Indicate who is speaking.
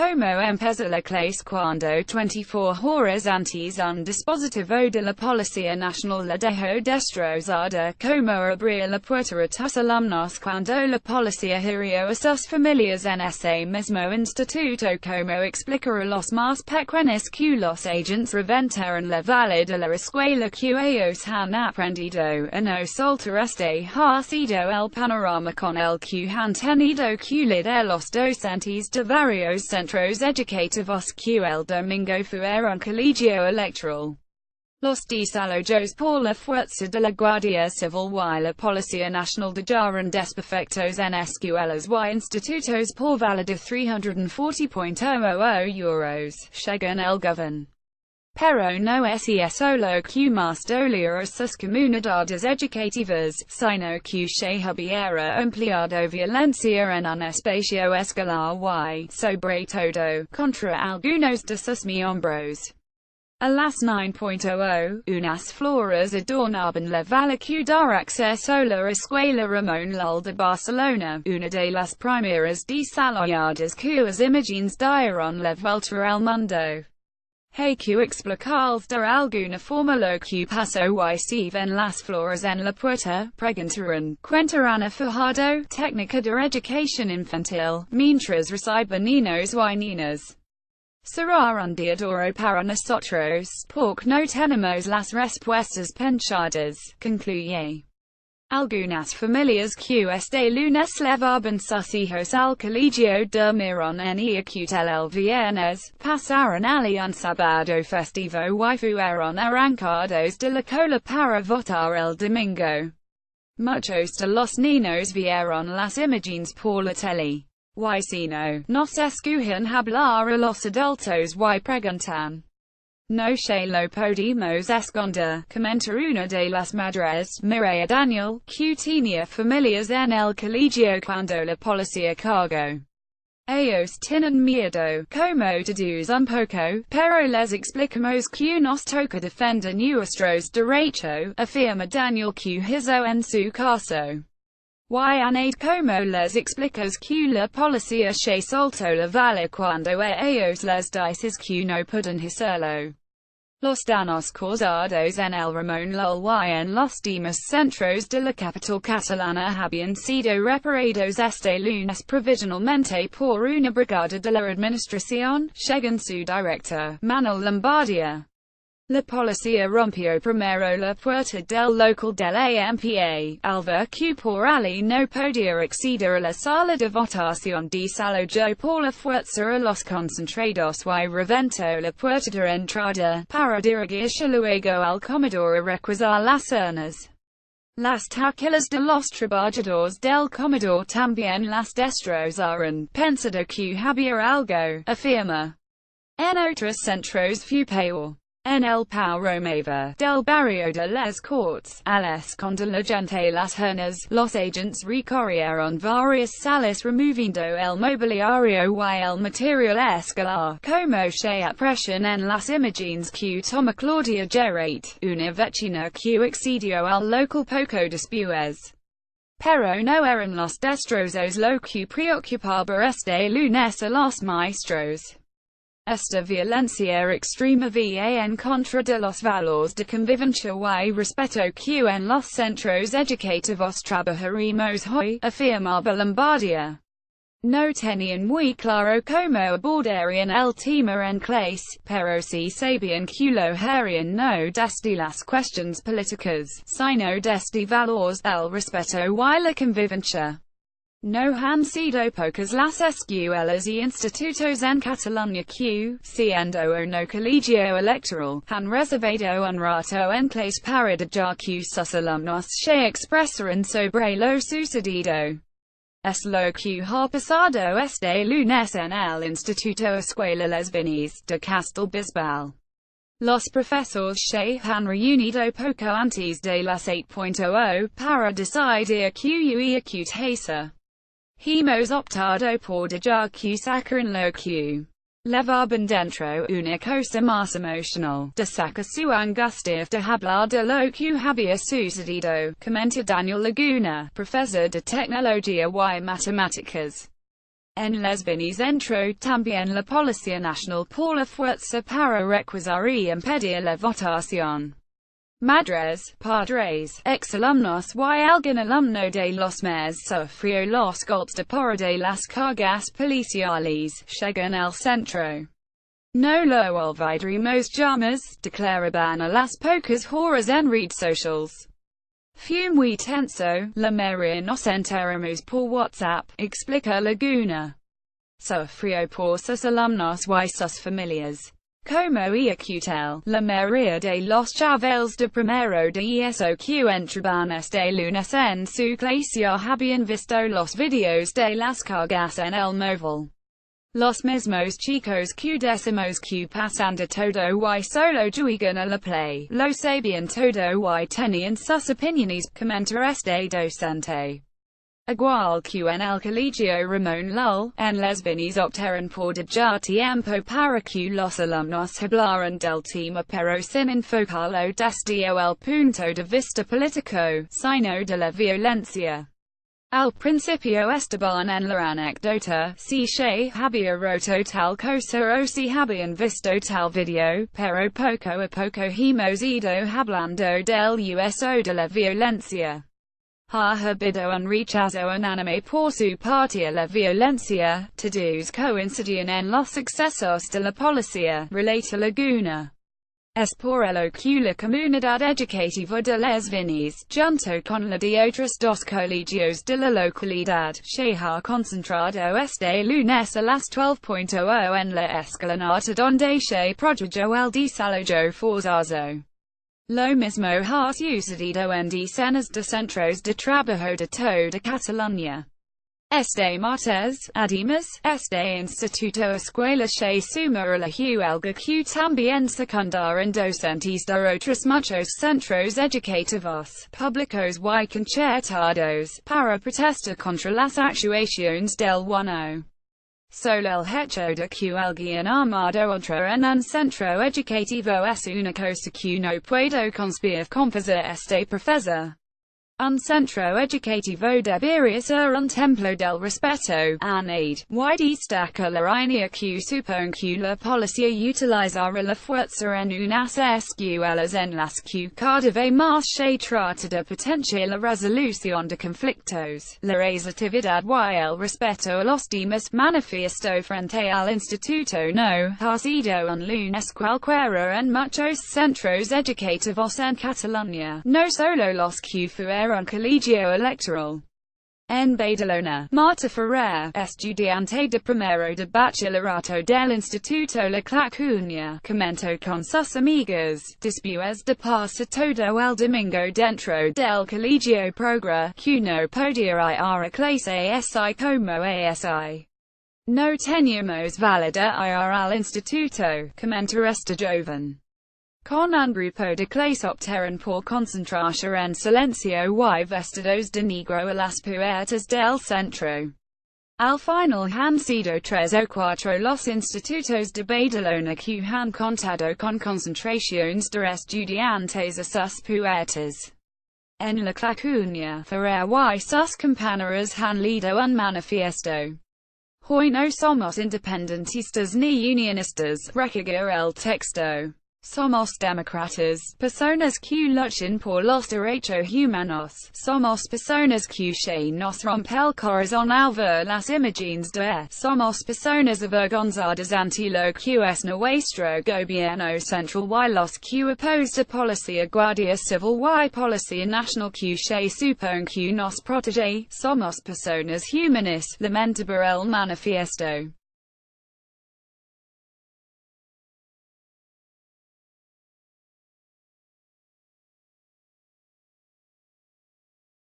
Speaker 1: Cómo, empezar la clase, cuando, 24 horas antes un dispositivo de la Policía Nacional la dejó destrozada, cómo abrir la puerta a tus alumnos cuando la policía hirió a sus familias en ese mismo instituto, cómo explicar a los más pequeños que los agentes reventaron la vida de la escuela que ellos han aprendido a no soltar este ha sido el panorama con el que han tenido que lidiar los docentes de varios centros educativos que el domingo fueron colegio electoral. Los desalojos por la fuerza de la Guardia Civil y la Policía Nacional dejaron desperfectos en escuelas y institutos por valor de 340.00 euros, según el gobierno. Pero no es eso lo que más dolía a sus comunidades educativas, sino que se hubiera empleado violencia en un espacio escolar y, sobre todo, contra algunos de sus miembros. A las 9:00, unas flores adornaban la valla que da acceso a la Escuela Ramón Llull de Barcelona, una de las primeras desalojadas cuyas imágenes dieron la vuelta al mundo. Hay que explicarles de alguna forma lo que pasó y si ven las flores en la puerta, preguntaron, cuentan a Fajardo, técnica de educación infantil, mientras reciben niños y niñas. Será un día duro para nosotros, porque no tenemos las respuestas pensadas, concluye. Algunas familias que este lunes llevaban sus hijos al colegio durmieron en Ayacucho el viernes, pasaron un sábado festivo y fueron arrancados de la cola para votar el domingo. Muchos de los niños vieron las imágenes por la tele. Y si no, nos escuchan hablar a los adultos y preguntan. No se lo podemos esconder, comenta una de las madres, Mireia Daniel, que tenía familias en el colegio cuando la policía cargó. Ellos tienen miedo, como todos un poco, pero les explicamos que nos toca defender nuestros derechos, afirma Daniel que hizo en su caso. Y como les explicas que la policía se soltó la valla cuando ellos les dices que no pueden hacerlo. Los daños causados en el Ramón Llull y en los demás centros de la capital catalana habían sido reparados este lunes provisionalmente por una brigada de la administración, según su director, Manuel Lombardia. La policía rompió primero la puerta del local del AMPA, al ver que por allí no podía acceder a la sala de votación, desalojó por la fuerza a los concentrados y reventó la puerta de entrada, para dirigirse luego al comedor a requisar las urnas. Las taquillas de los trabajadores del comedor también las destrozaron, pensando que había algo, afirma. En otros centros fue peor. En el Palomera, del barrio de Les Corts, al esconder la gente las urnas, los agentes recorrieron varias salas removiendo el mobiliario y el material escolar, como se aprecian en las imágenes que toma Claudia Gerate, una vecina que accedió al local poco después. Pero no eran los destrozos lo que preocupaba este lunes a los maestros. Esta violencia extrema va en contra de los valores de convivencia y respeto que en los centros educativos trabajaremos hoy, afirmaba Lombardia. No tenían muy claro cómo abordarían el tema en clase, pero sí sabían que lo harían no desde las cuestiones políticas, sino desde valores, el respeto y la convivencia. No han sido pocas las escuelas y institutos en Cataluña que, siendo no colegio electoral, han reservado un rato en clase para dejar que sus alumnos se expresaran sobre lo sucedido. Es lo que ha pasado este lunes en el Instituto Escuela Les Vinyes de Castellbisbal. Los profesores se han reunido poco antes de las 8:00 para decidir qué hacer. Hemos optado por dejar que sacaran lo que llevaban dentro, una cosa más emocional, de sacar su angustia de hablar de lo que había sucedido, comenta Daniel Laguna, profesor de tecnología y matemáticas. En les vinis entro también la Policía Nacional por la fuerza para requisar y impedir la votación. Madres, padres, ex-alumnos y algún alumno de los mes sufrió los golpes por de las cargas policiales, llegan al centro. No lo olvidaremos jamás, declaraban a las pocas horas en redes sociales. Fue muy tenso, la mayoría nos enteramos por WhatsApp, explica Laguna. Sufrió por sus alumnos y sus familias. Como y acutel, la mayoría de los chavales de primero de eso que entraban este lunes en su clase habían visto los videos de las cargas en el móvil. Los mismos chicos que decimos que pasan de todo y solo juegan a la play, lo sabían todo y tenían sus opiniones, comenta este docente. Igual que en el colegio Ramón Lull, en les vinis optaron por dar tiempo para que los alumnos hablaran del tema pero sin enfocarlo desde el punto de vista político, sino de la violencia. Al principio estaban en la anécdota, si se había roto tal cosa o si habían visto tal video, pero poco a poco hemos ido hablando del uso de la violencia. Ha habido un rechazo unánime por su parte a la violencia, todos coincidían en los excesos de la policía, relata Laguna. Es por ello que la comunidad educativa de les vinis, junto con la de otros dos colegios de la localidad, se ha concentrado este lunes a las 12:00 en la escalinata donde se produjo el desalojo forzoso. Lo mismo ha sucedido en decenas de centros de trabajo de toda Cataluña. Este martes, además, este instituto escuela se suma a la huelga que también secundaron docentes de otros muchos centros educativos, públicos y concertados, para protestar contra las actuaciones del gobierno. Solo el hecho de que alguien armado entra en un centro educativo es una cosa que no puedo concebir, confesa este profesor. Un centro educativo debería ser un templo del respeto, añade, y destaca la línea que supone que la policía utilizará la fuerza en unas escuelas en las que cada vez más se trata de potenciar la resolución de conflictos, la resolutividad y el respeto a los demás. Manifiesto frente al instituto no ha sido un lunes cualquiera en muchos centros educativos en Cataluña, no solo los que fueron un colegio electoral. En Badalona, Marta Ferrer, estudiante de primero de bachillerato del Instituto La Clacuña, comentó con sus amigas, después de pasar todo el domingo dentro del colegio Progra, que no podía ir a clase así como así. No teníamos valida ir al instituto, comentó esta joven. Con un grupo de clase optaron por concentrarse en silencio y vestidos de negro a las puertas del centro. Al final han sido 3 o 4 los institutos de Badalona que han contado con concentraciones de estudiantes a sus puertas. En La Clacuña, Ferrer y sus compañeros han leído un manifiesto. Hoy no somos independentistas ni unionistas, recogía el texto. Somos demócratas, personas que luchan por los derechos humanos. Somos personas que se nos rompe el corazón al ver las imágenes de. Somos personas avergonzadas ante lo que es nuestro gobierno central y los que opos de policía, guardia civil y policía nacional que se supone que nos protege. Somos personas humanas, lamentaba el manifiesto.